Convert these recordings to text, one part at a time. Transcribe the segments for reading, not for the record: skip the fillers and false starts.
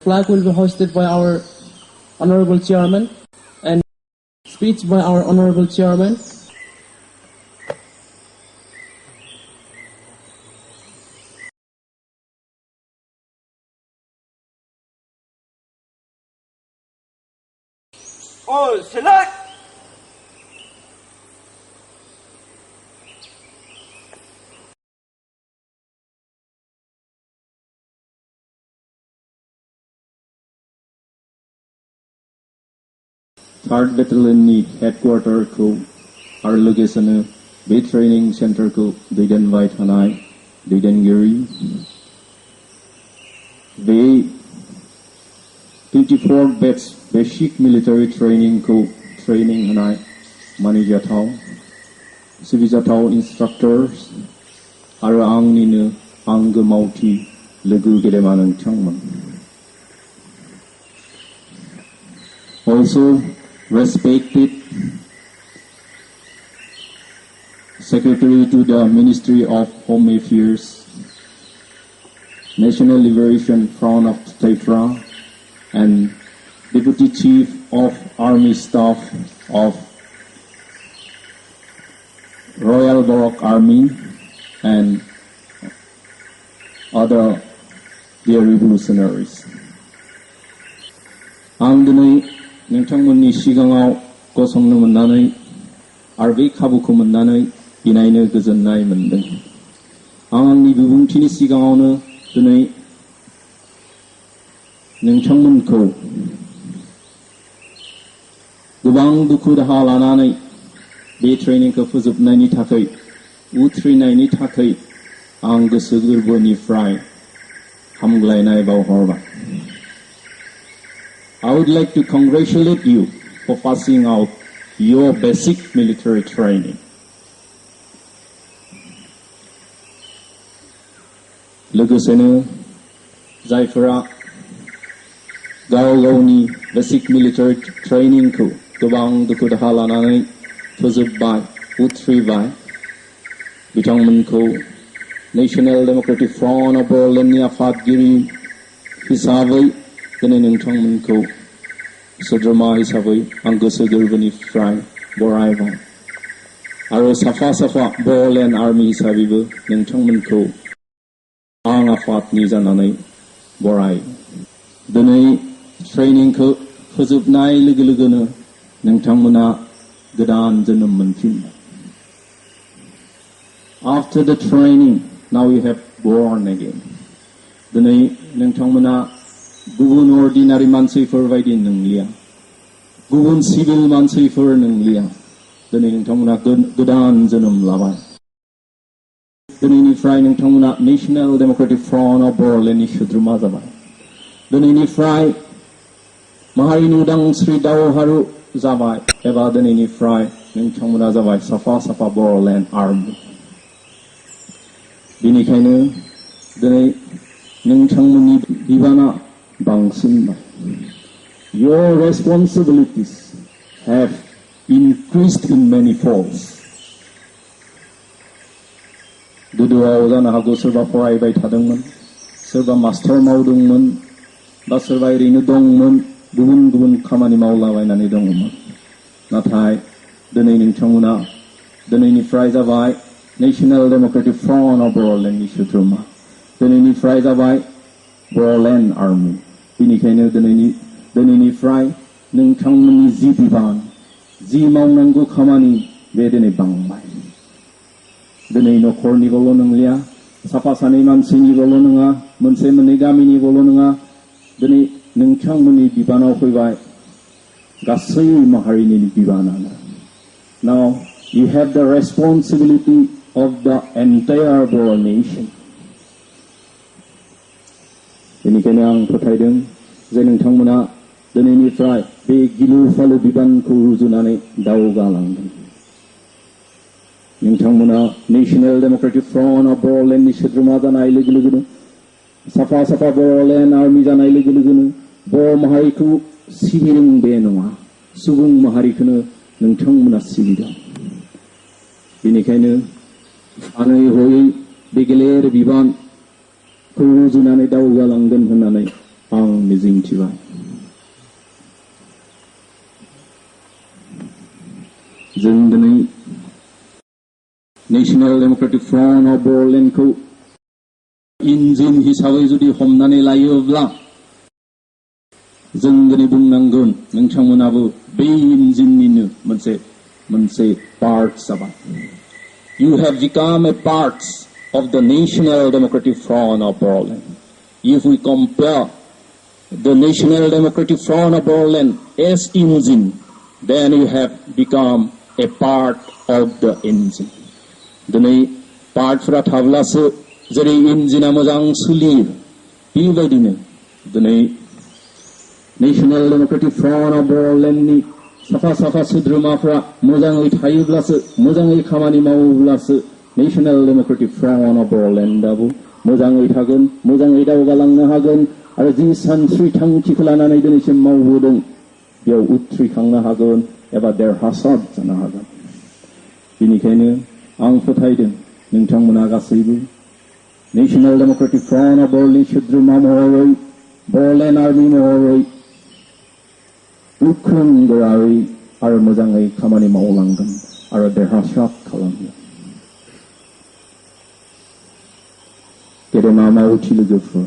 flag will be hoisted by our Honorable Chairman and speech by our Honorable Chairman. All select! Third Battalion Headquarter को our location Bay Training Center को Diden White Hanai Diden Giri Bay 24 batch basic military training को training Hanai Manager Tau Civil Tau instructors Ara Ang Nina Ang Mauti Legu Gedemanang Changman. Also respected Secretary to the Ministry of Home Affairs, National Liberation Front of Taitra, and Deputy Chief of Army Staff of Royal Baroque Army, and other dear revolutionaries. नोंथांमोननि सिगाङाव गसंनो मोननानै आरो बे खाबुखौ मोननानै इनायनो गोजोननाय मोनदों। आं आंनि बिबुंथिनि सिगाङावनो दिनै नोंथांमोनखौ गोबां दुखु दाहा लानानै बे ट्रेनिंखौ फोजोबनायनि थाखाय उथ्रिनायनि थाखाय आं गोसो गोरबोनिफ्राय हामग्लायनाय बावहरबाय। I would like to congratulate you for passing out your basic military training. लोगोसेनो जायफोरा गाव गावनि basic military training को गोबां दुखु दाहा लानानै फोजोबबाय उथ्रिबाय बिथांमोनखौ National Democratic Front of Berlinनि आफादगिरि हिसाबै दिनै नोंथांमोनखौ सोद्रोमा हिसाबै आं गोसो गोरबोनिफ्राय बरायबाय आरो साफा साफा बर'लेण्ड आर्मि हिसाबैबो नोंथांमोनखौ आं आफादनि जानानै बरायो। दिनै ट्रेनिंखौ फोजोबनाय लोगो लोगोनो नोंथांमोना गोदान जोनोम मोनफिनबाय। After the training, now you have born again. दिनै नोंथांमोना गुबुन ordinary मानसिफोर बायदि नंलिया गुबुन सिभिल मानसिफोर नंलिया दिनै नोंथांमोना गोदान जोनोम लाबाय। दिनैनिफ्राय नोंथांमोना नेशनेल डेमोक्रेटिक फ्रन्ट अफ बर'लेण्डनि सोद्रोमा जाबाय। दिनैनिफ्राय माहारिनि उदांस्रि दावहारु जाबाय एबा दिनैनिफ्राय नोंथांमोना जाबाय साफा साफा बर'लेण्ड आर्मि। बेनिखायनो दिनै नोंथांमोननि बिबाना बांसिनबाय। Your responsibilities have increased in many folds. गोदोआव जानो हागौ सोरबा फरायबाय थादोंमोन सोरबा मास्टार मावदोंमोन बा सोरबा ओरैनो दंमोन गुबुन गुबुन खामानि मावलाबायनानै दंमोन नाथाय दिनै नोंथांमोना दिनैनिफ्राय जाबाय नेशनेल डेमोक्रेटिक फ्रन्ट अफ बर'लेण्डनि सोद्रोमा दिनैनिफ्राय जाबाय बर'लेण्ड आर्मि। बेनिखायनो दिनैनिफ्राय नोंथांमोननि जि बिबान जि मावनांगौ खामानि बे दिनै बांबाय। दिनै न'खरनिल' नंलिया साफा सानै मानसिनिल' नङा मोनसे मोननै गामिनिल' नङा दिनै नोंथांमोननि बिबानाव फैबाय गासै माहारिनि बिबानानो। Now you have the responsibility of the entire Boro nation. बेनिखायनो आं फोथायदों जे नोंथांमोना दिनैनिफ्राय बे गिलु फालु बिबानखौ रुजुनानै दावगालांगोन। नोंथांमोना नेशनेल डेमोक्रेटिक फ्रन्ट अफ बर'लेण्डनि सोद्रोमा जानाय लोगो लोगोनो साफा साफा बर'लेण्ड आर्मि जानाय लोगो लोगोनो बर' माहारिखौ सिबिदों बे नङा सुबुं माहारिखौनो नोंथांमोना सिबिदों। बेनिखायनो सानै हयै बे गेलेर बिबानखौ रुजुनानै दावगालांगोन होननानै आं मिजिंथिबाय। जों दिनै नेशनेल डेमोक्रेटिक फ्रन्ट अफ बर'लेण्डखौ इन्जिन हिसाबै जुदि हमनानै लायोब्ला जों दिनै बुंनांगोन नोंथांमोनाबो बे इन्जिननिनो मोनसे पार्ट जाबाय। You have become a part of the National Democratic Front of Boroland. If we compare the National Democratic Front of Boroland as engine, then you have become a part of the engine. दिनै पार्टफोरा थाब्लासो जेरै इन्जिना मोजां सोलियो बेबायदिनो दिनै national democratic front of बर'लेण्डनि साफा सोद्रोमाफ्रा मोजाङै थायोब्लासो मोजाङै खामानि मावोब्लासो नेशनेल डेमोक्रेटिक फ्रन्ट अफ बर'लेण्डआबो मोजाङै थागोन, मोजाङै दावगालांनो हागोन आरो जि सानस्रि थांखिखौ लानानै दिनैसिम मावबोदों बेयाव उथ्रिखांनो हागोन एबा देरहासार जानो हागोन। बेनिखायनो आं फोथायदों नोंथांमोना गासैबो national democratic front of Bodoland सोद्रोमा महरै बर'लेण्ड आर्मि महरै गोख्रों गोरायै आरो मोजाङै खामानि मावलांगोन आरो देरहासार खालामगोन। गेदेमा मावथि लोगोफोर,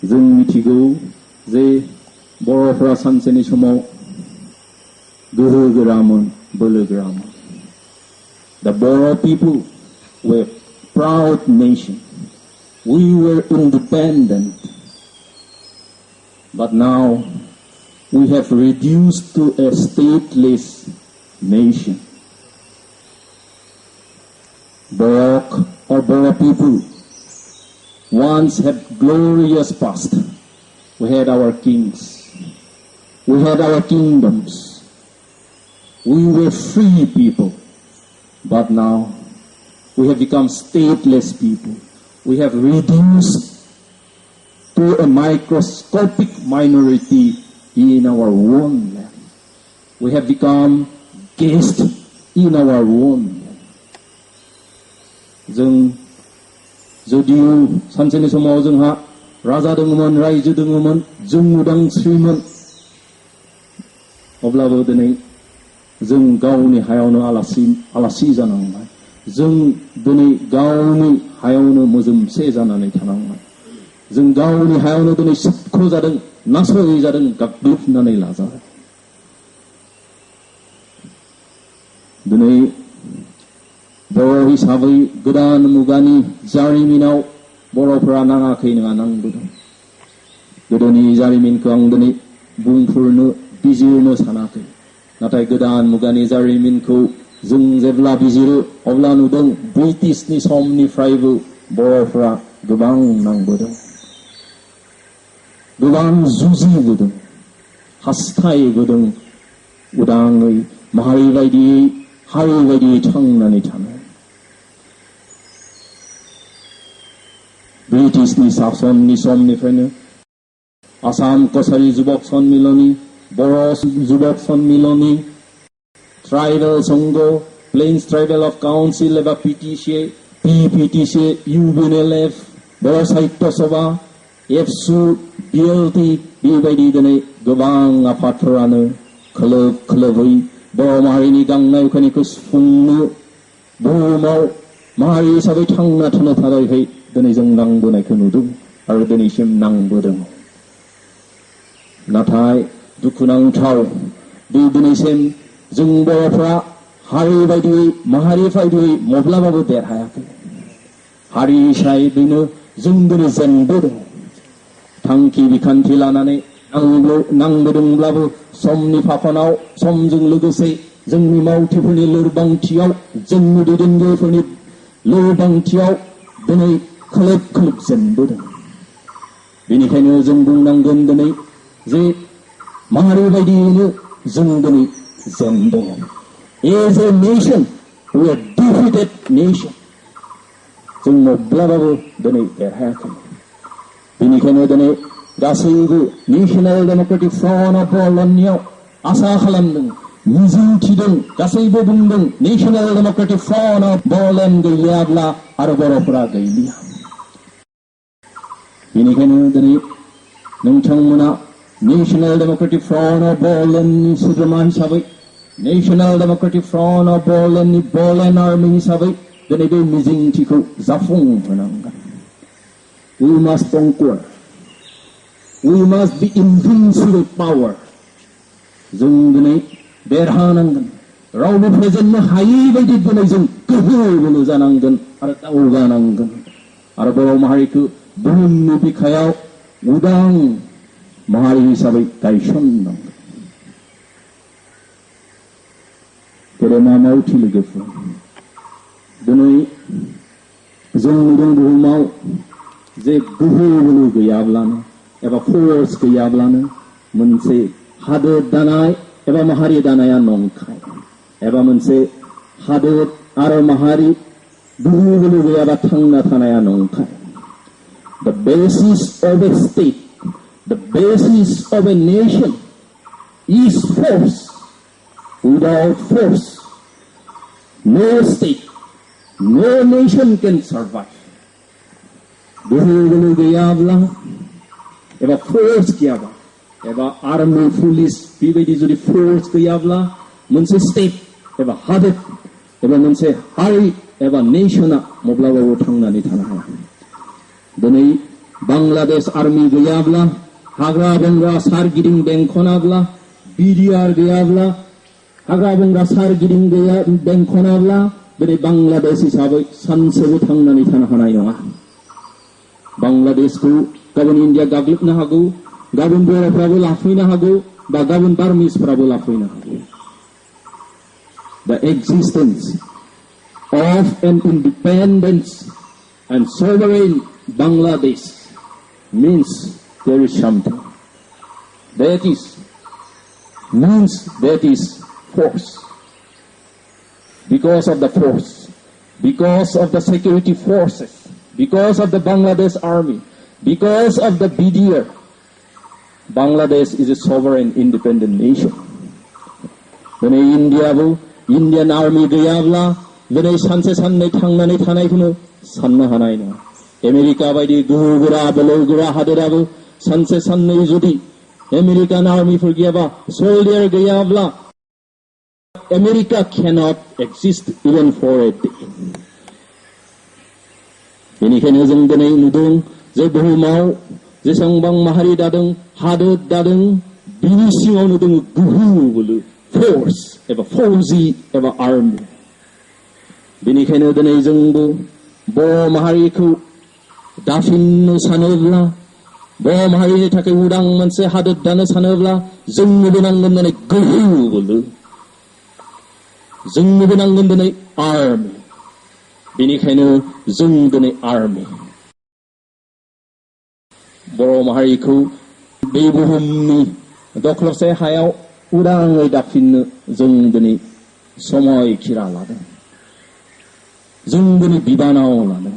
जों मिथिगौ जे बर'फोरा सानसेनि समाव गोहो गोरामोन, बोलो गोरामोन। The Boro people were a proud nation. We were independent. But now we have reduced to a stateless nation. Boro people once had glorious past. We had our kings. We had our kingdoms. We were free people. But now we have become stateless people. We have reduced to a microscopic minority in our own land. We have become guests in our own land. जों जुदियो सानसेनि समाव जोंहा राजा दङमोन, रायजो दङमोन, जों उदांस्रिमोन, अब्लाबो दिनै जों गावनि हायावनो आलासि जानांबाय। जों दिनै गावनि हायावनो मोजोमसे जानानै थानांबाय। जों गावनि हायावनो दिनै सोबख' जादों, नासय जादों, गाग्लोबनानै लाजादों। दिनै बर' हिसाबै गोदान मुगानि जारिमिनाव बर'फोरा नाङाखै नङा नांबोदों। गोदोनि जारिमिनखौ आं दिनै बुंफोरनो बिजिरनो सानाखै। नाथाय गोदान मुगानि जारिमिनखौ जों जेब्ला बिजिरो अब्ला नुदों ब्रिटिशनि समनिफ्रायबो बर'फोरा गोबां नांबोदों, गोबां जुजिबोदों, हास्थायबोदों उदाङै माहारि बायदियै, हारि बायदियै थांनानै थानो। ब्रिटिशनि शासननि समनिफ्रायनो आसाम कसारी जुबक सन्मिलनी, Boro Jubok Sonnmiloni, Tribal Songo, Plains Tribal of Council एबा PPTC, UBNLF, Boro Sahitya Sabha, एबसु, BLT बेबायदि दिनै गोबां आफादफोरानो खोलोबै बर' माहारिनि गांनाय उखैनायखौ सुफुंनो बुहुमाव माहारि हिसाबै थांना थानो थाखाय दिनै जों नांबोनायखौ नुदों आरो दिनैसिम नांबोदों। नाथाय दुखुनांथाव बे दिनैसिम जों बर'फ्रा हारि बायदियै, माहारि बायदियै माब्लाबाबो देरहायाखै। हारि हिसाबैनो जों दिनै जेनबोदों। थांखि बिखान्थि लानानै नांबोदोंब्लाबो समनि फाखनाव, समजों लोगोसे जोंनि मावथिफोरनि लोरबांथियाव, जोंनि दैदेनगिरिफोरनि लोरबांथियाव दिनै खोलोब जेनबोदों। बेनिखायनो जों बुंनांगोन दिनै जे माहारि बायदियैनो जों दिनै जेनदों। As a nation, we are defeated nation. जों माब्लाबाबो दिनै देरहायाखै। बेनिखायनो दिनै गासैबो नेशनेल डेमोक्रेटिक फ्रन्ट अफ बर'लेण्डनियाव आसा खालामदों, मिजिंथिदों, गासैबो बुंदों national democratic front of Bodoland गैयाब्ला आरो बर'फोरा गैलिया। बेनिखायनो दिनै नोंथांमोना National Democratic Front of Polandनि सोद्रोमा हिसाबै National Democratic Front of Polandनि Poland Army हिसाबै दिनै बे मिजिंथिखौ जाफुंहोनांगोन. We must conquer. We must be invincible power. जों दिनै देरहानांगोन. रावबो फेजेननो हायै बायदि दिनै जों गोहो बोलो जानांगोन आरो दावगानांगोन आरो बर' माहारिखौ बुहुमनि बिखायाव उदां माहारि हिसाबै गायसननांगोन. गेदेमा मावथि लोगोफोर, दिनै जों नुदों बुहुमाव जे गोहो बोलो गैयाब्लानो एबा फोर्स गैयाब्लानो मोनसे हादोर दानाय एबा माहारि दानाया नंखाय एबा मोनसे हादोर आरो माहारि गोहो बोलो गैयाबा थांना थानाया नंखाय. The basis of a state, the basis of a nation is force. Without force, no state, no nation can survive. गोहो बोलो गैयाब्ला एबा फोर्स गैयाबा एबा आर्मी पुलिस बेबायदि जुदि फोर्स गैयाब्ला मोनसे स्टेट एबा हादोर एबा मोनसे हारि एबा नेशना माब्लाबाबो थांनानै थानो हाया. दिनै बांलादेश आर्मी गैयाब्ला हाग्रा बंग्रा सारगिदिं बेंखनाब्ला बिडिआर गैयाब्ला हाग्रा बंग्रा सारगिदिं बेंखनाब्ला दिनै बांलादेश हिसाबै सानसेबो थांनानै थानो हानाय नङा. बांलादेशखौ गाबोन इन्डिया गाग्लोबनो हागौ, गाबोन बर'फ्राबो लाफैनो हागौ बा गाबोन बार्मिसफ्राबो लाफैनो हागौ. The existence of an independent and sovereign Bangladesh means there is something. That is force. Because of the force, because of the security forces, because of the Bangladesh army, because of the BDR, Bangladesh is a sovereign independent nation. दिनै Indian army गैयाब्ला दिनै सानसे साननै थांनानै थानायखौनो साननो हानाय नङा. America बायदि गोहोगोरा बोलोगोरा हादोराबो सानसे साननै जुदि आमेरिकान आर्मिफोर गैयाबा सोल्डियार गैयाब्ला America cannot exist even for a day. बेनिखायनो जों दिनै नुदों जे बुहुमाव जेसेबां माहारि दादों हादोर दादों बिनि सिङावनो दङ गोहो बोलो फोर्स एबा फौजि एबा आर्मि. बेनिखायनो दिनै जोंबो बर' माहारिखौ दाफिननो सानोब्ला बर' माहारिनि थाखाय उदां मोनसे हादोर दानो सानोब्ला जोंनोबो नांगोन दिनै गोहो बोलो, जोंनोबो नांगोन दिनै आर्मि. बेनिखायनो जों दिनै आर्मि बर' माहारिखौ बे बुहुमनि दख्लबसे हायाव उदाङै दाफिननो जों दिनै समय खिरा लादों, जों दिनै बिबानाव लादों.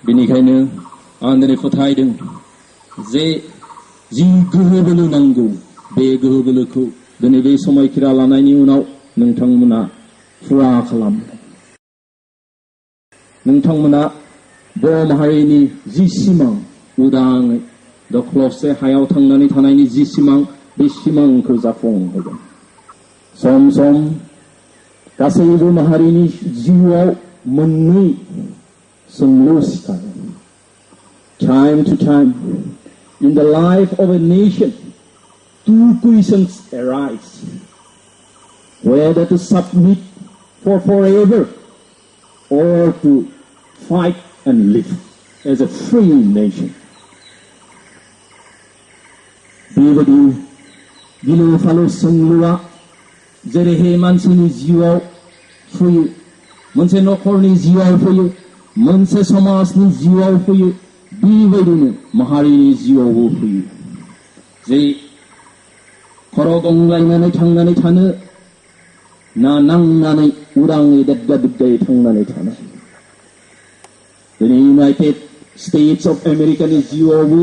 बेनिखायनो आं दिनै फोथायदों जे जि गोहो बोलो नांगौ बे गोहो बोलोखौ दिनै बे समय खिरा लानायनि उनाव नोंथांमोना फुरा खालामदों. नोंथांमोना बर' माहारिनि जि सिमां उदाङै दख्लबसे हायाव थांनानै थानायनि जि सिमां बे सिमांखौ जाफुंहोगोन. सम सम गासैबो माहारिनि जिउआव मोननै सोंलु सिखारो. Time to time in the life of a nation two questions arise: whether to submit for forever or to fight and live as a free nation. बेबायदि गिलु फालु सोंलुआ जेरैहाय मानसिनि जिउआव फैयो, मोनसे नखरनि जिउआव फैयो, मोनसे समाजनि जिउआव फैयो, बेबायदिनो माहारिनि जिउआवबो फैयो. जे खर' गंग्लायनानै थांनानै थानो ना नांनानै उदाङै दाद्दा दुद्दायै थांनानै थानो. दिनै इउनाइटेड स्टेट्स अफ आमेरिकानि जिउआवबो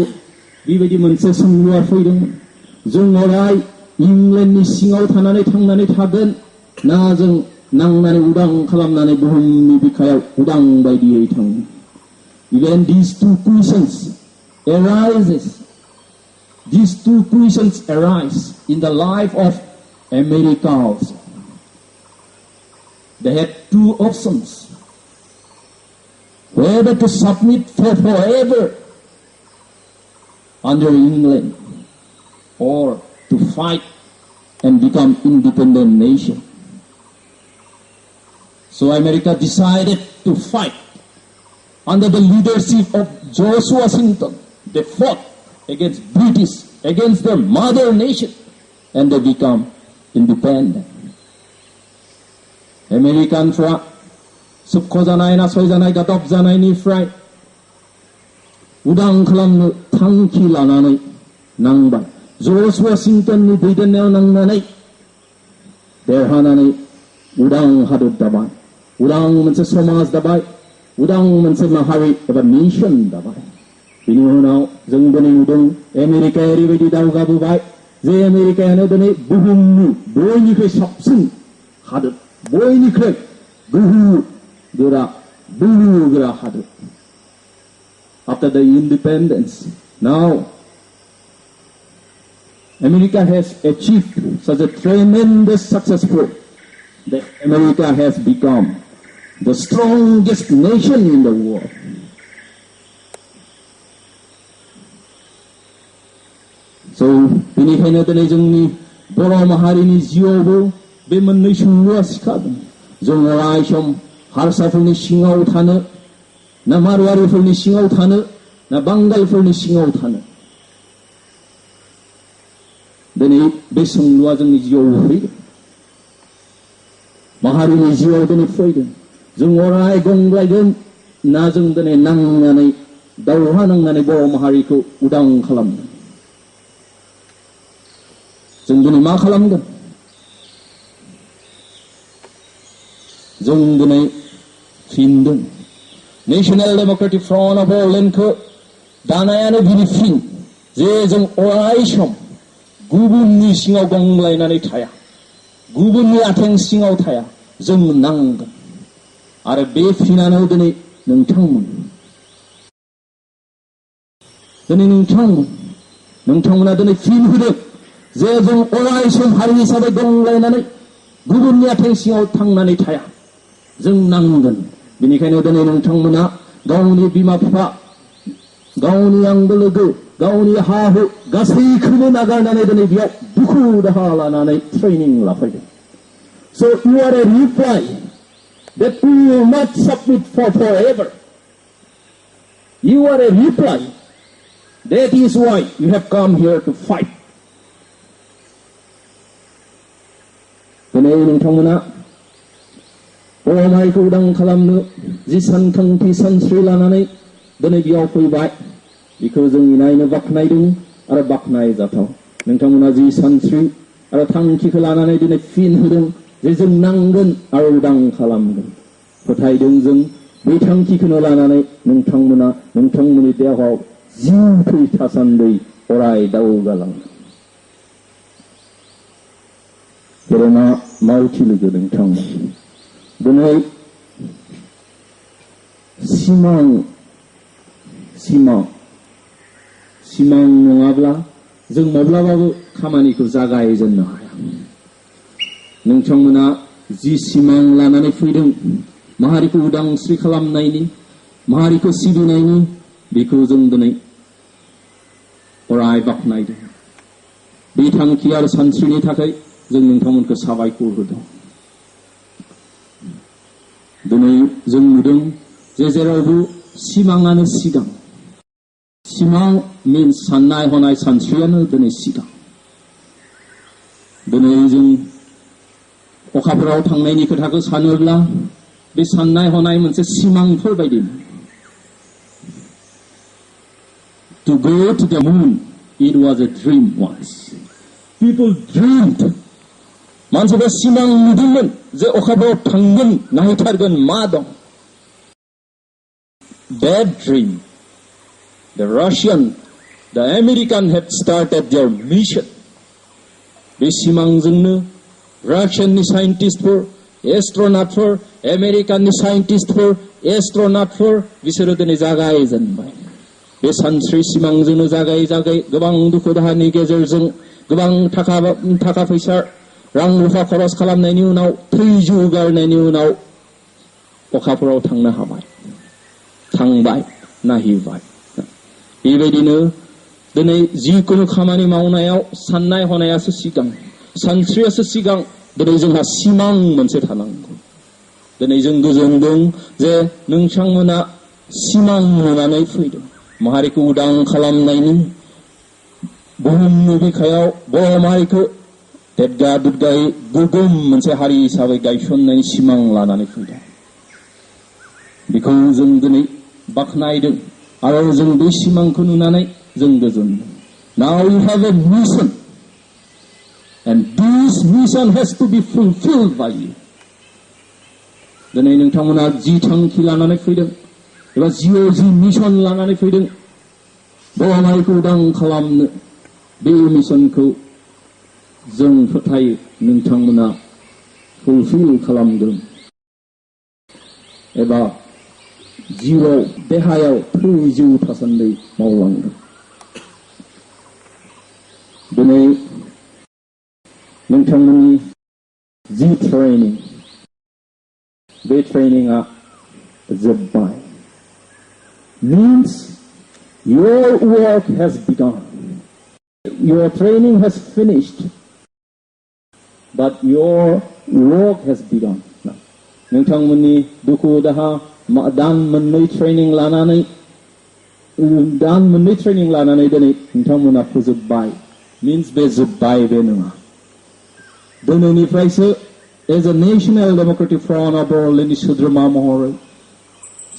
बेबायदि मोनसे सोंलुआ फैदों. जों अराय इंलेन्डनि सिङाव थानानै थांनानै थागोन ना जों नांनानै उदां खालामनानै बुहुमनि बिखायाव उदां बायदियै थाङो. Even these two questions arises these two questions arise in the life of America also. They had two options, whether to submit for forever under England or to fight and become independent nation. So America decided to fight under the leadership of George Washington. They fought against British, against their mother nation, and they become independent. Americanफ्रा सुख जानाय नासय जानाय गादब जानायनिफ्राय उदां खालामनो थांखि लानानै नांबाय। George वाशिंटननि दैदेननायाव नांनानै देरहानानै उदां हादर दाबाय, उदां मोनसे समाज दाबाय, उदां मोनसे माहारि एबा नेशन दाबाय। बिनि उनाव जों दिनै नुदों आमेरिकाया ओरैबायदि दावगाबोबाय जे आमेरिकायानो दिनै बुहुमनि बयनिख्रुइ साबसिन हादर, बयनिख्रुइ बोलो गोरा हादर। After the independence, now America has achieved such a tremendous successful that America has become the strongest nation in the world. So, बेनिखायनो दिनै जोंनि बर' माहारिनि जिउआवबो बे मोननै सोंलुआ सिखारदों। जों अराय सम हारसाफोरनि सिङाव थानो, ना मारवारिफोरनि सिङाव थानो, ना बांगालफोरनि सिङाव थानो। दिनै बे सोंलुआ जोंनि जिउआव फैदों, माहारिनि जिउआव दिनै फैदों। जों अराय गंग्लायगोन ना जों दिनै नांनानै दावहा नांनानै बर' माहारिखौ उदां खालामगोन। जों दिनै मा खालामगोन? जों दिनै फिनदों नेशनेल डेमोक्रेटिक फ्रन्ट अफ अलेन्डखौ दानायानो बिनि फिन जे जों अराय सम गुबुननि सिङाव गंग्लायनानै थाया, गुबुननि आथिं सिङाव थाया, जों नांगोन। आरो बे फिनानो दिनै नोंथांमोना दिनै फिन होदों जे जों अराय सम हारि हिसाबै गंग्लायनानै गुबुननि आथिं सिङाव थांनानै थाया, जों नांगोन। बेनिखायनो दिनै नोंथांमोना गावनि बिमा बिफा, गावनि आंगो लोगो, गावनि हा हु गासैखौबो नागारनानै दिनै बेयाव दुखु दाहा लानानै training लाफैदों। So you are a reply that we will not submit for forever. You are a reply. That is why you have come here to fight. दिनै नोंथांमोना बर' माहारिखौ उदां खालामनो जि सानखांथि सानस्रि लानानै दिनै बेयाव फैबाय, बेखौ जों नायनो बाख्नायदों आरो बाख्नायजाथाव। नोंथांमोना जि सानस्रि आरो थांखिखौ लानानै दिनै फिन होदों जे जों नांगोन आरो उदां खालामगोन। फोथायदों जों बे थांखिखौनो लानानै नोंथांमोना नोंथांमोननि देहायाव जिउ थैथासान्दै अराय दावगालांगोन। गेदेमा मावथि लोगो नोंथांमोन, दिनै सिमां नङाब्ला जों माब्लाबाबो खामानिखौ जागायजेननो हाया। नोंथांमोना जि सिमां लानानै फैदों माहारिखौ उदांस्रि खालामनायनि, माहारिखौ सिबिनायनि, बेखौ जों दिनै अराय बाख्नायदों। बे थांखि आरो सानस्रिनि थाखाय जों नोंथांमोनखौ साबायखर होदों। दिनै जों नुदों जे जेरावबो सिमाङानो सिगां। सिमां मिन्स साननाय हनाय सानस्रियानो दिनै सिगां। दिनै जों अखाफोराव थांनायनि खोथाखौ सानोब्ला बे साननाय हनाय मोनसे सिमांफोर बायदि। To go to the moon, it was a dream once. People dreamed. मानसिफ्रा सिमां नुदोंमोन जे अखाफोराव थांगोन, नायथारगोन मा दं। That dream, the Russian, the American had started their mission. बे सिमांजोंनो रासियाननि साइन्टिस्टफोर, एस्ट्र'नटफोर, आमेरिकाननि साइन्टिस्टफोर, एस्ट्र'नटफोर बिसोरो दिनै जागायजेनबाय। बे सानस्रि सिमांजोंनो जागाय जागाय गोबां दुखु दाहानि गेजेरजों गोबां थाखा फैसा रां रुफा खरस खालामनायनि उनाव थैजौ गारनायनि उनाव अखाफोराव थांनो हाबाय थांबाय नायहैबाय बेबायदिनो दिनै जिकुनु खामानि मावनायाव साननाय हनायासो सिगां सानस्रियासो सिगां दिनै जोंहा सिमां मोनसे थानांगौ दिनै जों गोजोनदों जे नोंथांमोना सिमां नुनानै फैदों माहारिखौ उदां खालामनायनि बुहुमनि बिखायाव बर' माहारिखौ देदगा दुदगायै गोगोम मोनसे हारि हिसाबै गायसननायनि सिमां लानानै फैदों बेखौ जों दिनै बाख्नायदों आरो जों बे सिमांखौ नुनानै जों गोजोनदों Now you have a mission and this mission has to be fulfilled by you दिनै नोंथांमोना जि थांखि लानानै फैदों एबा जिउआव जि मिशन लानानै फैदों बर' माहारिखौ उदां खालामनो बे मिशनखौ जों फोथायो नोंथांमोना फुलफिल खालामगोन एबा जिउआव देहायाव थैजौ थासान्दै मावलांगोन दिनै नोंथांमोननि जि ट्रेनिं बे ट्रेनिंआ जोब्बाय means your work has begun your training has finished but your work has begun नोंथांमोननि दुखु दाहा दान मोननै ट्रेनिं लानानै दिनै नोंथांमोना फोजोबबाय means बे जोब्बाय बे नङा दिनैनिफ्रायसो as a national democratic front of Borolandनि सोद्रोमा महरै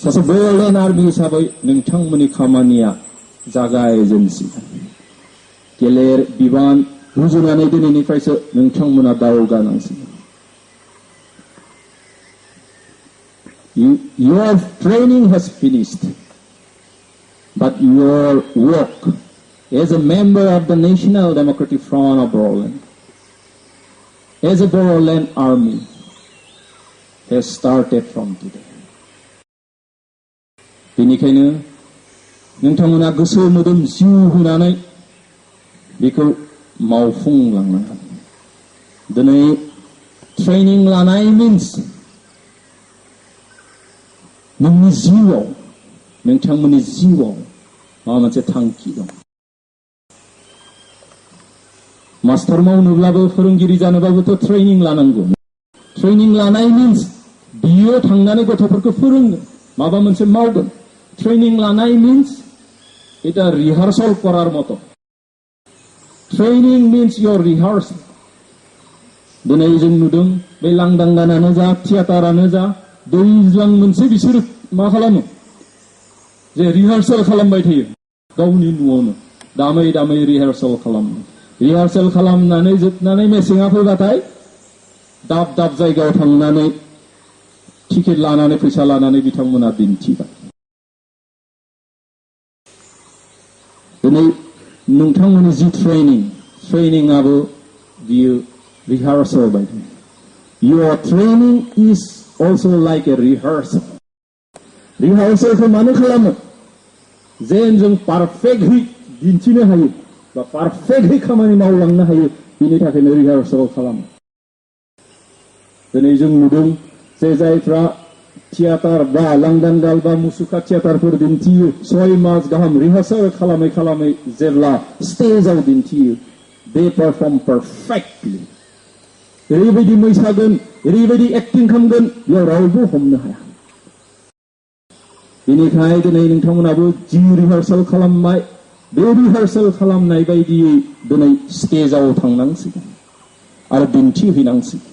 सासे बर'लेण्ड आर्मि हिसाबै नोंथांमोननि खामानिया जागायजेनसिगोन गेलेर बिबान रुजुनानै दिनैनिफ्रायसो नोंथांमोना दावगानांसिगोन Your training has finished, but your work as a member of the National Democratic Front of Boroland, as a Boroland Army, has started from today. बेनिखायनो नोंथांमोना गोसो मोदोम जिउ होनानै बेखौ मावफुंलांनांगोन दिनै ट्रेनिं लानाय मिन्स नोंनि जिउआव नोंथांमोननि जिउआव माबा मोनसे थांखि दं मास्टार मावनोब्लाबो फोरोंगिरि जानोबाबोथ' ट्रेनिं लानांगौ ट्रेनिं लानाय मिन्स बियो थांनानै गथ'फोरखौ फोरोंगोन माबा मोनसे मावगोन ट्रेनिं लानाय मिन्स এটা রিহার্সাল করার মতো ट्रेनिं मिन्स योर रिहार्सल दिनै जों नुदों बे लांदां गानानो जा थियाटारानो जा दैज्लां मोनसे बिसोर मा खालामो जे रिहार्सेल खालामबाय थायो गावनि न'आवनो दामै दामै रिहार्सेल खालामनानै जोबनानै मेसेङा फैबाथाय दाब दाब जायगायाव थांनानै टिकेट लानानै फैसा लानानै बिथांमोना दिन्थिबाय दिनै नोंथांमोननि जि ट्रेनिंआबो बियो रिहार्सेल बायदि your training is also like a rehearsal रिहार्सेलखौ मानो खालामो जेन जों पारफेक्टलि दिन्थिनो हायो बा पारफेक्टलि खामानि मावलांनो हायो बेनि थाखायनो रिहार्सेल खालामो दिनै जों नुदों जे जायफ्रा थियाटार बा लांदां गाल बा मुसुखा थियाटारफोर दिन्थियो 6 मास गाहाम रिहार्सेल खालामै जेब्ला स्टेजआव दिन्थियो they perform perfectly ओरैबायदि मोसागोन ओरैबायदि एक्टिं खालामगोन बेयाव रावबो हमनो हाया बेनिखायनो दिनै नोंथांमोनाबो जि रिहार्सेल खालामबाय बे रिहार्सेल खालामनाय बायदियै दिनै स्टेजआव थांनांसिगोन आरो दिन्थिहैनांसिगोन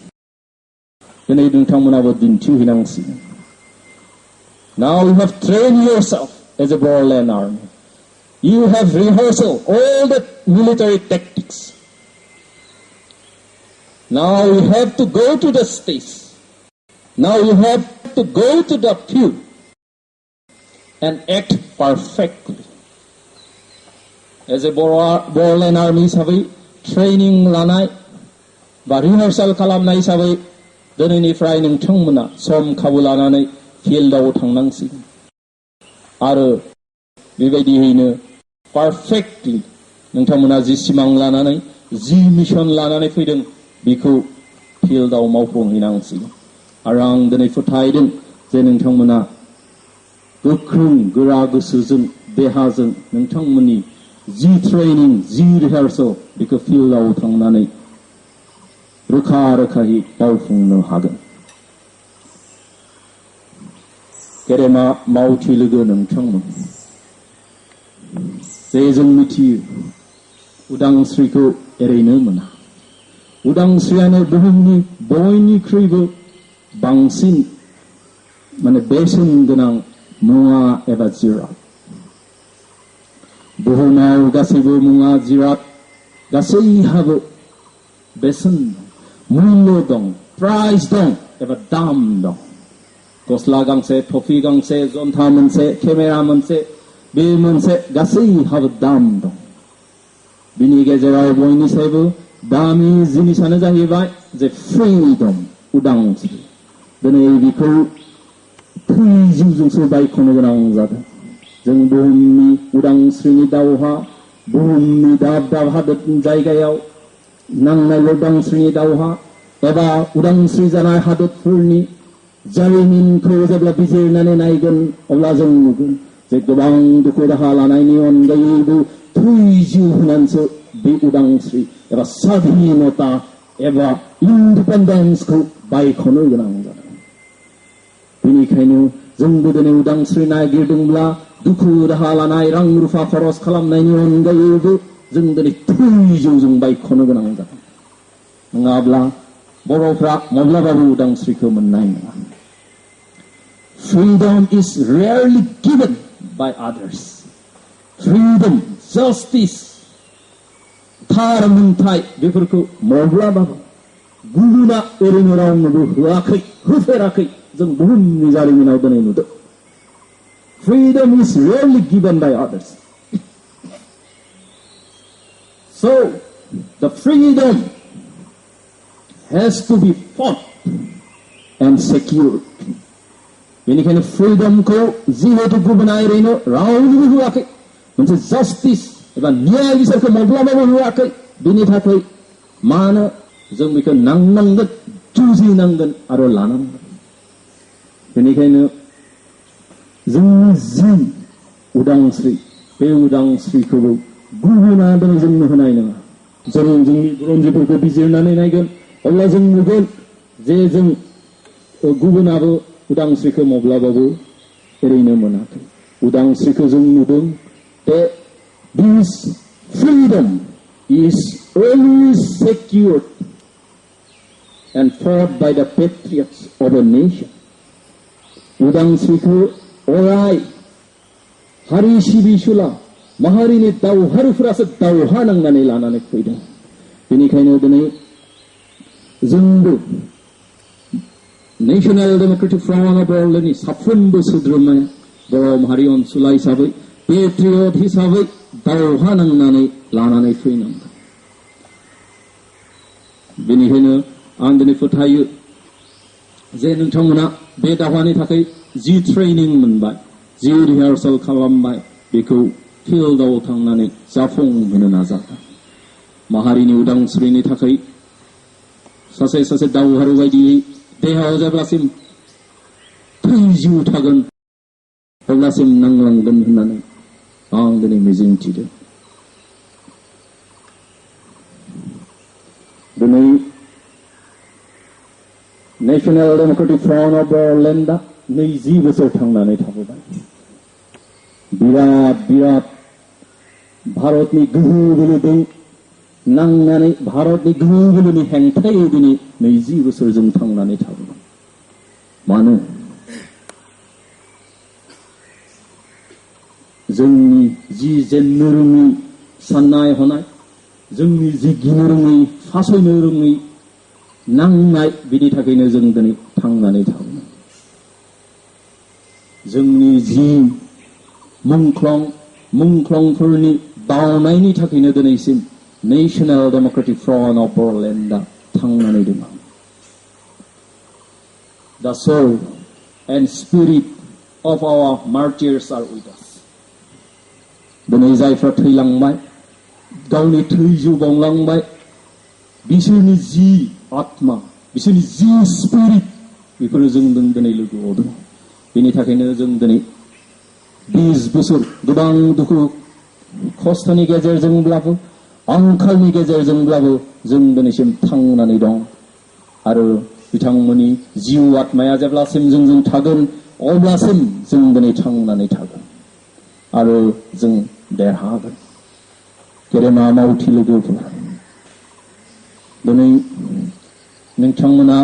दिनै नोंथांमोनाबो दिन्थिहैनांसिगोन Now you have trained yourself as a Boroland Army. You have rehearsed all the military tactics. Now you have to go to the stage. Now you have to go to the field and act perfectly. As a Boroland Army हिसाबै training लानाय बा rehearsal खालामनाय हिसाबै दिनैनिफ्राय नोंथांमोना सम खाबु लानानै फिल्डआव थांनांसिगोन आरो बेबायदियैनो पारफेक्टलि नोंथांमोना जि सिमां लानानै जि मिशन लानानै फैदों बेखौ फिल्डआव मावफुंहैनांसिगोन आरो आं दिनै फोथायदों जे नोंथांमोना गोख्रों गोरा गोसोजों देहाजों नोंथांमोननि जि ट्रेनिं जि रिहार्सल बेखौ फिल्डआव थांनानै रोखा रोखायै मावफुंनो हागोन गेदेमा मावथि लोगो नोंथांमोन जे जों मिथियो उदांस्रिखौ एरैनो मोना उदांस्रियानो बुहुमनि बयनिख्रुइबो बांसिन बेसेन गोनां मुवा एबा जिराद बुहुमाव गासैबो मुवा जिराद गासैहाबो बेसेन मुल्य दं प्राइस दं एबा दाम दं गस्ला गांसे टफि गांसे जन्था मोनसे केमेरा मोनसे बे मोनसे गासैहाबो दाम दं बिनि गेजेराव बयनिसायबो दामि जिनिसानो जाहैबाय जे फ्रीडम उदांस्रि दिनै बेखौ थैजिउजोंसो बायख'नो गोनां जादों जों बुहुमनि उदांस्रिनि दावहा बुहुमनि दाब दाब हादोर जायगायाव नांनाय उदांस्रिनि दावहा एबा उदांस्रि जानाय हादोरफोरनि जारिमिनखौ जेब्ला बिजिरनानै नायगोन अब्ला जों नुगोन जे गोबां दुखु दाहा लानायनि अनगायैबो थैजिउ होनानैसो बे उदांस्रि एबा स्वाधीनता एबा इन्डिपेन्डेन्सखौ बायख'नो गोनां जादों बेनिखायनो जोंबो दिनै उदांस्रि नागिरदोंब्ला दुखु दाहा लानाय रां रुफा खरस खालामनायनि अनगायैबो जों दिनै थैजिउजों बायख'नो गोनां जादों नङाब्ला बर'फ्रा माब्लाबाबो उदांस्रिखौ मोननाय नङा Freedom is rarely given by others. Freedom, justice, थार मोनथाय बेफोरखौ माब्लाबाबो गुबुना ओरैनो रावनोबो होआखै होफेराखै जों बुहुमनि जारिमिनाव दिनै नुदों Freedom is rarely given by others. So, the freedom has to be fought and secured. बेनिखायनो फ्रीडमखौ जिहेतु गुबुना ओरैनो रावनोबो होआखै मोनसे जास्टिस एबा न्याय बिसारखौ माब्लाबाबो होआखै बेनि थाखाय मानो जों बेखौ नांनांगोन जुजिनांगोन आरो लानांगोन बेनिखायनो जोंनि जि उदांस्रि बे उदांस्रिखौबो गुबुना दिनै जोंनो होनाय नङा जों जोंनि बुरन्जिफोरखौ बिजिरनानै नायगोन अब्ला जों नुगोन जे जों गुबुनाबो उदांस्रिखौ माब्लाबाबो ओरैनो मोनाखै उदांस्रिखौ जों नुदों that this freedom is always secured and fought by the patriots of a nation उदांस्रिखौ अराय हारि सिबिसुला माहारिनि दावहारुफोरासो दावहा नांनानै लानानै फैदों बेनिखायनो दिनै जोंबो नेशनेल डेमोक्रेटिक फ्रन्ट अफ बर'लेण्डनि साफ्रोमबो सोद्रोमाया बर' माहारि अनसुला हिसाबै पेट्रियट हिसाबै दावहा नांनानै लानानै फैनांगोन बेनिखायनो आं दिनै फोथायो जे नोंथांमोना बे दावहानि थाखाय जि ट्रेनिं मोनबाय जि रिहार्सेल खालामबाय बेखौ फिल्डआव थांनानै जाफुंहोनो नाजागोन माहारिनि उदांस्रिनि थाखाय सासे दावहारु बायदियै देहायाव जेब्लासिम थैजिउ थागोन अब्लासिम नांलांगोन होननानै आं दिनै मिजिंथिदों दिनै नेशनेल डेमोक्रेटिक फ्रन्ट अफ बर'लेण्डआ 20 बोसोर थांनानै थाबोबाय बिराद भारतनि गोहो बोलोजों नांनानै भारतनि गोहो बोलोनि हेंथायै दिनै 20 बोसोर जों थांनानै थाबोबाय मानो जोंनि जि जेननो रोङै साननाय हनाय जोंनि जि गिनो रोङै फासयनो रोङै नांनाय बिनि थाखायनो जों दिनै थांनानै थाबोबाय जोंनि जि मुंख्लंफोरनि बावनायनि थाखायनो दिनैसिम नेशनेल डेमोक्रेटिक फ्रन्ट अफ बर'लेण्डआ थांनानै दङ The soul and spirit of our martyrs are with us. दिनै जायफ्रा थैलांबाय गावनि थैजौ बावलांबाय बिसोरनि जि आत्मा बिसोरनि जि स्पिरिट बेफोरो जोंजों दिनै लोगोआव दं बेनि थाखायनो जों दिनै 20 बोसोर गोबां दुखु खस्थ'नि गेजेरजोंब्लाबो आंखालनि गेजेरजोंब्लाबो जों दिनैसिम थांनानै दं आरो बिथांमोननि जिउ आत्माया जेब्लासिम जोंजों थागोन अब्लासिम जों दिनै थांनानै थागोन आरो जों देरहागोन गेदेमा मावथि लोगोफोर दिनै नोंथांमोना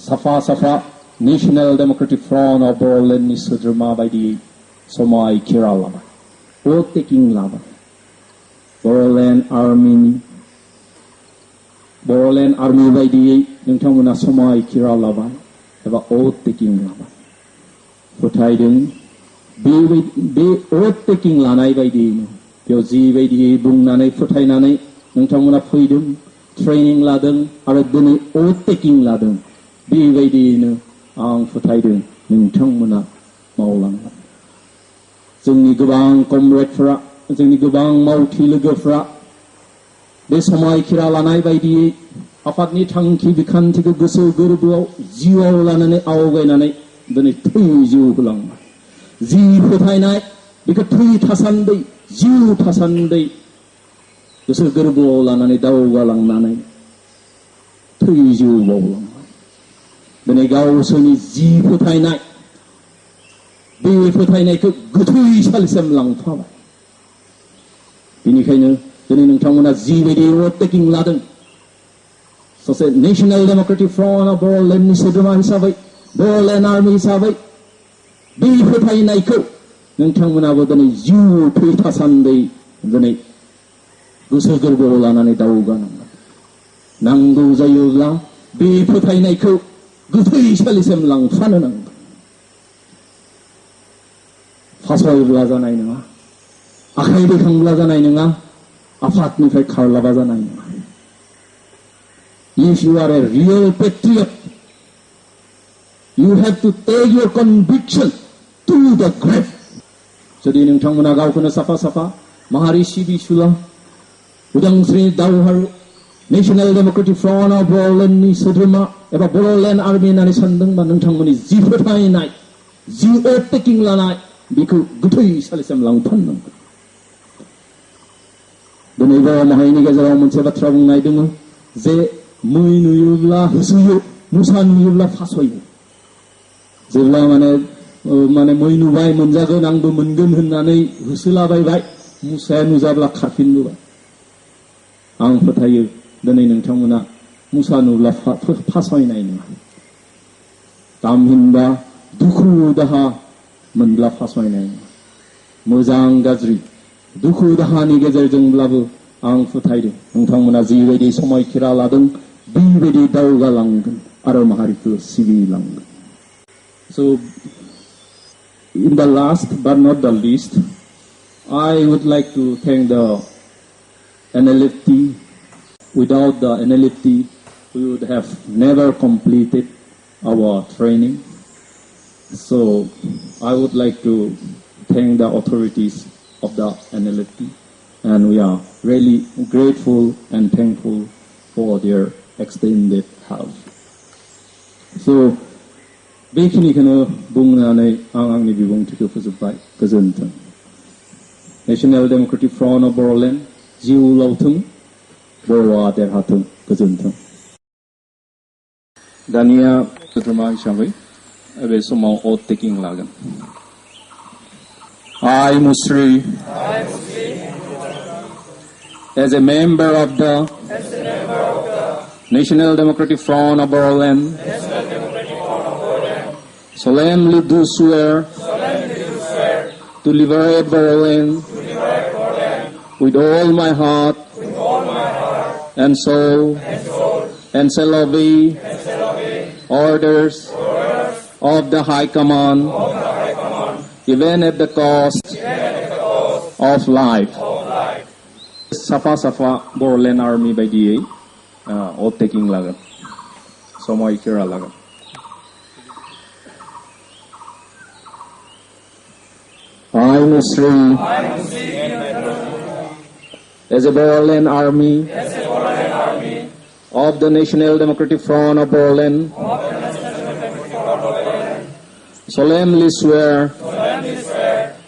साफा साफा नेशनेल डेमोक्रेटिक फ्रन्ट अफ बर'लेण्डनि सोद्रोमा बायदियै समायखिरा लाबाय भट टेकिं लाबाय बर'लेण्ड आर्मि बायदियै नोंथांमोना समायखिरा लाबाय एबा भट टेकिं लाबाय फोथायदों बे भट टेकिं लानाय बायदियैनो बेयाव जिबायदियै बुंनानै फोथायनानै नोंथांमोना फैदों ट्रेनिं लादों आरो दिनै भट टेकिं लादों बेबायदियैनो आं फोथायदों नोंथांमोना मावलांगोन जोंनि गोबां कमरेडफोरा जोंनि गोबां मावथि लोगोफोरा बे समायखिरा लानाय बायदियै आफादनि थांखि बिखान्थिखौ गोसो गोरबोआव जिउआव लानानै आवगायनानै दिनै थै जिउ होलांबाय जि फोथायनाय बेखौ थै थासान्दै जिउ थासान्दै गोसो गोरबोआव लानानै दावगालांनानै थै जिउ बावलांबाय दिनै गावसोरनि जि फोथायनाय बे फोथायनायखौ गोथैसालिसिम लांफाबाय बेनिखायनो दिनै नोंथांमोना जिबायदि भट टेकिं लादों सासे नेशनेल डेमोक्रेटिक फ्रन्ट अफ बर'लेण्डनि सोद्रोमा हिसाबै बर'लेण्ड आर्मि हिसाबै बे फोथायनायखौ नोंथांमोनाबो दिनै जिउ थै थासान्दै दिनै गोसो गोरबोआव लानानै दावगानांगोन नांगौ जायोब्ला बे फोथायनायखौ गोथैसालिसिम लांफानो नांगोन फासयब्ला जानाय नङा आखाइ दैखांब्ला जानाय नङा आफादनिफ्राय खारलाबा जानाय नङा If you are a real patriot you have to take your conviction to the grave जुदि नोंथांमोना गावखौनो साफा साफा माहारि सिबिसुला उदांस्रि दावहारु नेशनेल डेमोक्रेटिक फ्रन्ट अफ बर'लेण्डनि सोद्रोमा एबा बर'लेण्ड आर्मि होननानै सानदोंबा नोंथांमोननि जि फोथायनाय जि भट टेकिं लानाय बेखौ गोथैसालिसिम लांफानांगोन दिनै बर' माहारिनि गेजेराव मोनसे बाथ्रा बुंनाय दङ जे मै नुयोब्ला होसोयो मुसा नुयोब्ला फासयो जेब्ला माने मै नुबाय मोनजागोन आंबो मोनगोन होननानै होसोलाबायबाय मुसाया नुजाब्ला खारफिनबोबाय आं फोथायो दिनै नोंथांमोना मुसा नुब्ला फासयनाय नङा तामहिनबा दुखु दाहा मोनब्ला फासयनाय नङा मोजां गाज्रि दुखु दाहानि गेजेरजोंब्लाबो आं फोथायदों नोंथांमोना जिबायदि समायखिरा लादों बेबायदि दावगालांगोन आरो माहारिखौ सिबिलांगोन So in the last but not the least I would like to thank the NLFT without the NLFT we would have never completed our training so I would like to thank the authorities of the NLFT and we are really grateful and thankful for their extended help. So बेखिनिखौनो बुंनानै आं आंनि बिबुंथिखौ फोजोबबाय गोजोन्थों national democratic front of Bodoland जिउ लावथों बर'आ देरहाथों गोजोन्थों दानिया सोद्रोमा हिसाबै बे समाव भट टेकिं लागोन I Musri as a member of the National Democratic Front of Boroland solemnly do swear to liberate Boroland with all my heart and soul and shall obey orders of the High Command even at the cost of life. Safa Safa Boroland Army बायदियै vote taking लागोन समायखिरा लागोन I Musri, as a Berlin Army of the National Democratic Front of Berlin, solemnly swear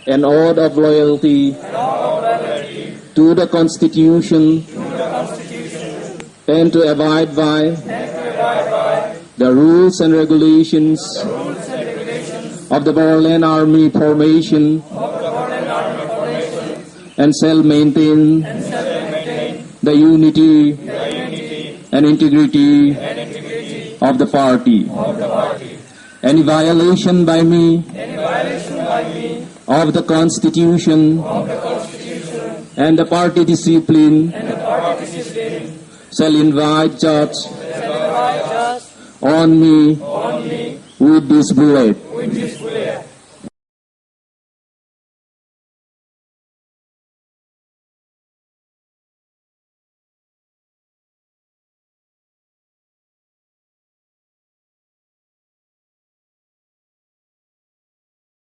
an oath of loyalty to the Constitution and to abide by the rules and regulations of the Berlin Army formation and shall maintain the unity and integrity of the party. Any violation by me of the Constitution and the party discipline shall invite judge on me with this bullet.